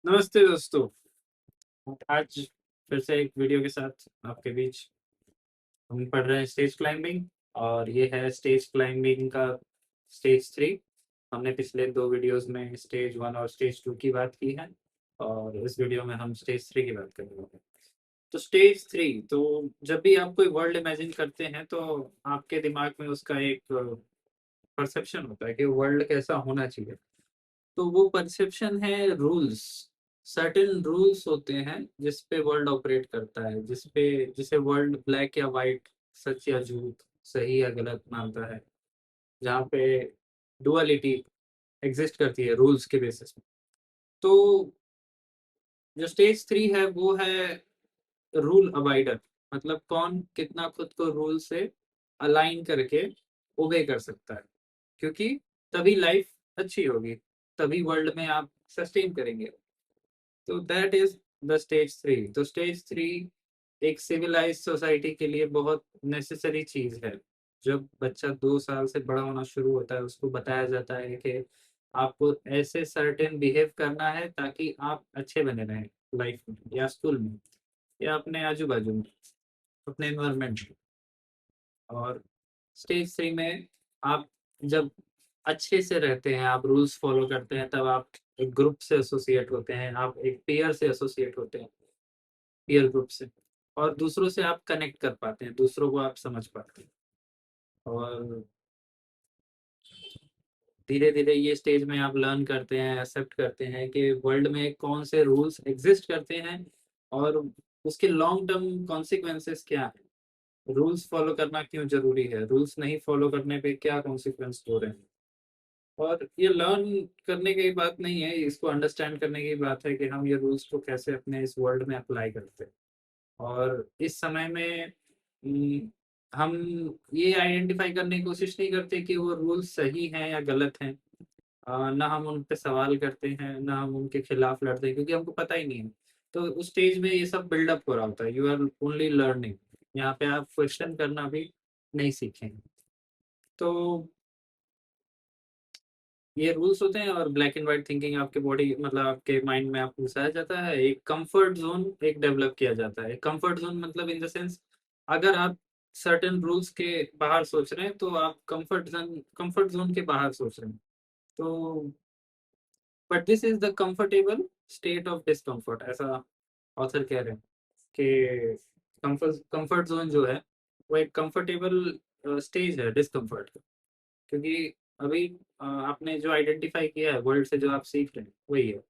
नमस्ते दोस्तों। आज फिर से एक वीडियो के साथ आपके बीच हम पढ़ रहे हैं स्टेज क्लाइंबिंग। और ये है स्टेज क्लाइंबिंग का स्टेज 3। हमने पिछले 2 वीडियोस में स्टेज 1 और स्टेज 2 की बात की है और इस वीडियो में हम स्टेज 3 की बात करेंगे। तो स्टेज 3, तो जब भी आप कोई वर्ल्ड इमेजिन करते हैं तो आपके दिमाग में उसका एक परसेप्शन होता है कि वर्ल्ड कैसा होना चाहिए। तो वो परसेप्शन है रूल्स। सर्टेन रूल्स होते हैं जिस पे वर्ल्ड ऑपरेट करता है, जिसे वर्ल्ड ब्लैक या वाइट, सच या झूठ, सही या गलत मानता है, जहाँ पे डुअलिटी एग्जिस्ट करती है रूल्स के बेसिस पे। तो जो स्टेज 3 है वो है रूल अबाइडर। मतलब कौन कितना खुद को रूल से अलाइन करके ओबे कर सकता है, क्योंकि तभी लाइफ अच्छी होगी, तभी वर्ल्ड में आप सस्टेन करेंगे। तो दैट इज द स्टेज 3। तो स्टेज 3 एक सिविलाइज सोसाइटी के लिए बहुत नेसेसरी चीज है। जब बच्चा 2 साल से बड़ा होना शुरू होता है उसको बताया जाता है कि आपको ऐसे सर्टेन बिहेव करना है ताकि आप अच्छे बने रहें लाइफ में या स्कूल में या अपने आजू बाजू में, अपने एनवायरमेंट में। और स्टेज 3 में आप जब अच्छे से रहते हैं, आप रूल्स फॉलो करते हैं, तब आप एक ग्रुप से एसोसिएट होते हैं, आप एक पेयर से एसोसिएट होते हैं, पीयर ग्रुप से। और दूसरों से आप कनेक्ट कर पाते हैं, दूसरों को आप समझ पाते हैं। और धीरे धीरे ये स्टेज में आप लर्न करते हैं, एक्सेप्ट करते हैं कि वर्ल्ड में कौन से रूल्स एग्जिस्ट करते हैं और उसके लॉन्ग टर्म कॉन्सिक्वेंसेस क्या है। रूल्स फॉलो करना क्यों जरूरी है, रूल्स नहीं फॉलो करने पे क्या कॉन्सिक्वेंस हो रहे हैं। और ये लर्न करने की बात नहीं है, इसको अंडरस्टैंड करने की बात है कि हम ये रूल्स को कैसे अपने इस वर्ल्ड में अप्लाई करते हैं। और इस समय में हम ये आइडेंटिफाई करने की कोशिश नहीं करते कि वो रूल सही हैं या गलत हैं। ना हम उन पे सवाल करते हैं, ना हम उनके खिलाफ लड़ते हैं, क्योंकि हमको पता ही नहीं है। तो उस स्टेज में ये सब बिल्डअप हो रहा होता है, यू आर ओनली लर्निंग। यहाँ पे आप क्वेश्चन करना भी नहीं सीखेंगे। तो ये रूल्स होते हैं और ब्लैक एंड व्हाइट थिंकिंग आपके बॉडी, मतलब आपके माइंड में आपको घुसाया जाता है। एक कंफर्ट जोन एक डेवलप किया जाता है। कंफर्ट जोन मतलब इन द सेंस, अगर आप सर्टेन रूल्स के बाहर सोच रहे हैं तो आप कंफर्ट जोन के बाहर सोच रहे हैं। तो but this is the comfortable state of discomfort, ऐसा ऑथर कह रहे हैं कि कंफर्ट जोन जो है वो एक कंफर्टेबल स्टेज है डिस्कम्फर्ट का। क्योंकि अभी आपने जो आइडेंटिफाई किया है वर्ल्ड से, जो आप सीख रहे हैं वही है।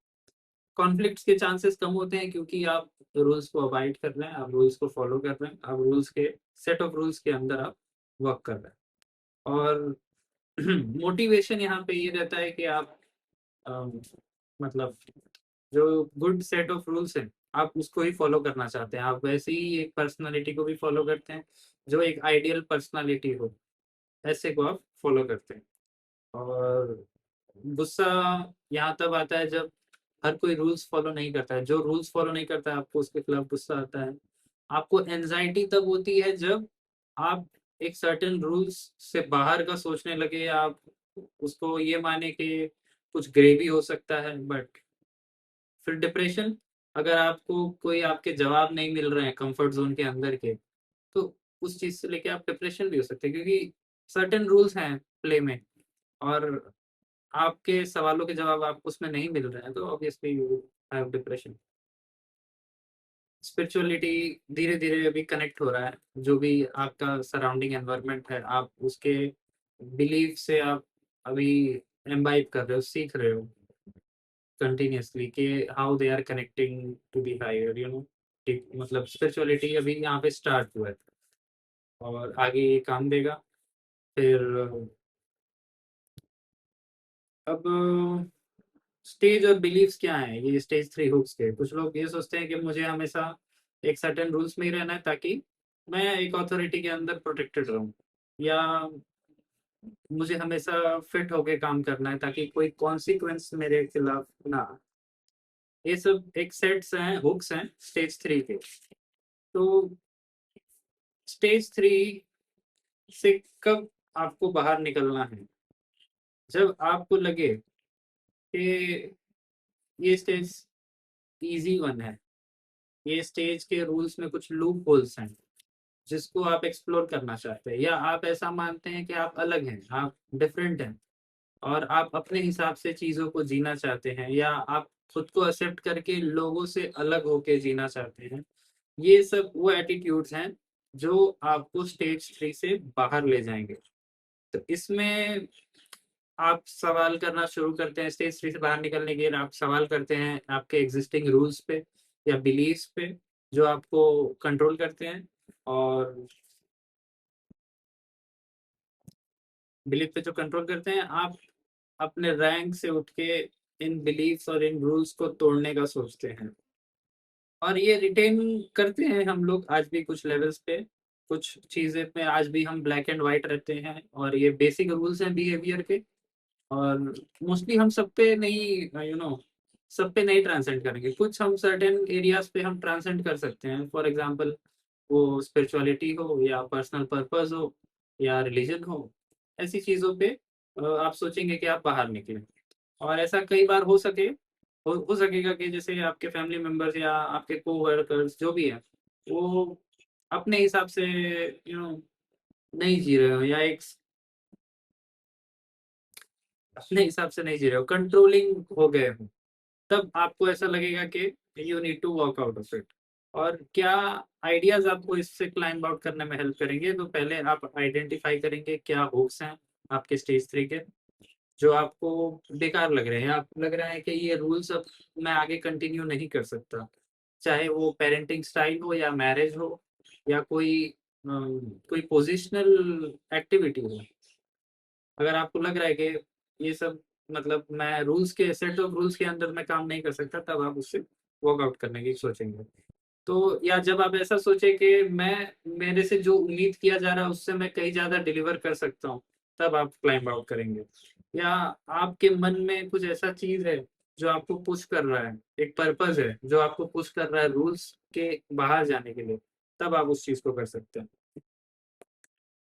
कॉन्फ्लिक्ट्स के चांसेस कम होते हैं क्योंकि आप रूल्स को अवॉइड कर रहे हैं, आप रूल्स को फॉलो कर रहे हैं, आप रूल्स के सेट ऑफ रूल्स के अंदर आप वर्क कर रहे हैं। और मोटिवेशन यहाँ पे ये रहता है कि आप अम, मतलब जो गुड सेट ऑफ रूल्स है आप उसको ही फॉलो करना चाहते हैं। आप वैसे ही एक पर्सनालिटी को भी फॉलो करते हैं जो एक आइडियल पर्सनालिटी हो, ऐसे को आप फॉलो करते हैं। और गुस्सा यहाँ तब आता है जब हर कोई रूल्स फॉलो नहीं करता है। जो रूल्स फॉलो नहीं करता है आपको उसके खिलाफ गुस्सा आता है। आपको एंजाइटी तब होती है जब आप एक सर्टेन रूल्स से बाहर का सोचने लगे, या आप उसको ये माने कि कुछ ग्रेवी हो सकता है। बट फिर डिप्रेशन, अगर आपको कोई आपके जवाब नहीं मिल रहे हैं कंफर्ट जोन के अंदर के, तो उस चीज से लेके आप डिप्रेशन भी हो सकते हैं, क्योंकि सर्टेन रूल्स हैं प्ले में और आपके सवालों के जवाब आपको उसमें नहीं मिल रहे हैं, तो obviously you have depression. Spirituality धीरे धीरे अभी कनेक्ट हो रहा है। जो भी आपका सराउंडिंग एनवायरनमेंट है, आप उसके बिलीफ से आप अभी एम्बाइब कर रहे हो, सीख रहे हो कंटिन्यूअसली कि how they are connecting to the higher, you know. मतलब स्पिरिचुअलिटी अभी यहाँ पे स्टार्ट हुआ है और आगे ये काम देगा। फिर अब स्टेज और बिलीव्स क्या हैं, ये स्टेज 3 हुक्स के। कुछ लोग ये सोचते हैं कि मुझे हमेशा एक सर्टेन रूल्स में ही रहना है ताकि मैं एक अथॉरिटी के अंदर प्रोटेक्टेड रहूं, या मुझे हमेशा फिट होके काम करना है ताकि कोई कॉन्सिक्वेंस मेरे खिलाफ ना आए। ये सब एक सेट्स हैं, हुक्स हैं स्टेज 3 के। तो स्टेज 3 से कब आपको बाहर निकलना है, जब आपको लगे कि ये स्टेज इजी वन है। ये स्टेज के रूल्स में कुछ लूप होल्स हैं जिसको आप एक्सप्लोर करना चाहते हैं, या आप ऐसा मानते हैं कि आप अलग हैं, आप डिफरेंट हैं और आप अपने हिसाब से चीज़ों को जीना चाहते हैं, या आप खुद को एक्सेप्ट करके लोगों से अलग होके जीना चाहते हैं। ये सब वो एटीट्यूड्स हैं जो आपको स्टेज 3 से बाहर ले जाएंगे। तो इसमें आप सवाल करना शुरू करते हैं, स्टेज 3 से बाहर निकलने के लिए आप सवाल करते हैं आपके एग्जिस्टिंग रूल्स पे या बिलीव्स पे जो आपको कंट्रोल करते हैं, और बिलीफ पे जो कंट्रोल करते हैं, आप अपने रैंक से उठ के इन बिलीफ्स और इन रूल्स को तोड़ने का सोचते हैं। और ये रिटेन करते हैं हम लोग आज भी कुछ लेवल्स पे, कुछ चीज़ें पे आज भी हम ब्लैक एंड वाइट रहते हैं, और ये बेसिक रूल्स हैं बिहेवियर के। और मोस्टली हम सब पे नहीं, सब पे नहीं ट्रांसेंड करेंगे, कुछ हम सर्टेन एरियाज पे हम ट्रांसेंड कर सकते हैं। फॉर एग्जांपल वो स्पिरिचुअलिटी हो या पर्सनल पर्पस हो या रिलीजन हो, ऐसी चीज़ों पे आप सोचेंगे कि आप बाहर निकलें। और ऐसा कई बार हो सकेगा कि जैसे आपके फैमिली मेंबर्स या आपके कोवर्कर्स जो भी है, वो अपने हिसाब से नहीं जी रहे हो, या एक अपने हिसाब से नहीं जी रहे हो, कंट्रोलिंग हो गए हो, तब आपको ऐसा लगेगा कि you need to walk out of it. और क्या आइडियाज आपको इससे क्लाइंब आउट करने में हेल्प करेंगे, तो पहले आप आइडेंटिफाई करेंगे क्या होप्स हैं आपके स्टेज 3 के जो आपको बेकार लग रहे हैं। आपको लग रहा है कि ये रूल्स अब मैं आगे कंटिन्यू नहीं कर सकता, चाहे वो पेरेंटिंग स्टाइल हो या मैरिज हो या कोई पोजिशनल एक्टिविटी हो। अगर आपको लग रहा है कि ये सब मतलब मैं रूल्स के सेट ऑफ रूल्स के अंदर मैं काम नहीं कर सकता, तब आप उससे वर्क आउट करने की सोचेंगे। तो या जब आप ऐसा सोचे कि मैं मेरे से जो उम्मीद किया जा रहा है उससे मैं कहीं ज़्यादा डिलीवर कर सकता हूँ, तब आप क्लाइंब आउट करेंगे। या आपके मन में कुछ ऐसा चीज़ है जो आपको पुश कर रहा है, एक पर्पस है जो आपको पुश कर रहा है रूल्स के बाहर जाने के लिए, तब आप उस चीज़ को कर सकते हैं।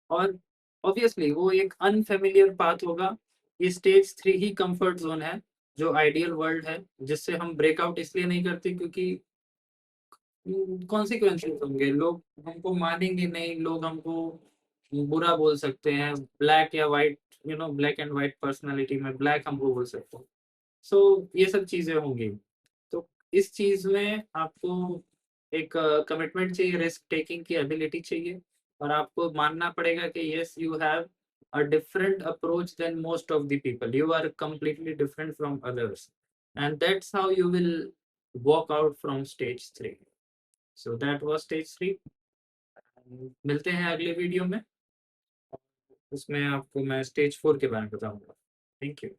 और ऑब्वियसली वो एक अनफेमिलियर पाथ होगा। ये स्टेज 3 ही कंफर्ट ज़ोन है, जो आइडियल वर्ल्ड है, जिससे हम ब्रेकआउट इसलिए नहीं करते क्योंकि कॉन्सिक्वेंसेस होंगे, लोग हमको मानेंगे नहीं, लोग हमको बुरा बोल सकते हैं, ब्लैक या white, black and white personality में ब्लैक हमको बोल सकते हैं। सो ये सब चीज़ें होंगी। तो इस चीज़ में आपको एक कमिटमेंट चाहिए, रिस्क टेकिंग की एबिलिटी चाहिए, और आपको मानना पड़ेगा कि yes you have a different approach then most of the people, you are completely different from others, and that's how you will walk out from stage 3। So that was stage 3। मिलते हैं अगले video में, उसमें आपको मैं stage 4 के बारे में बताऊंगा। Thank you.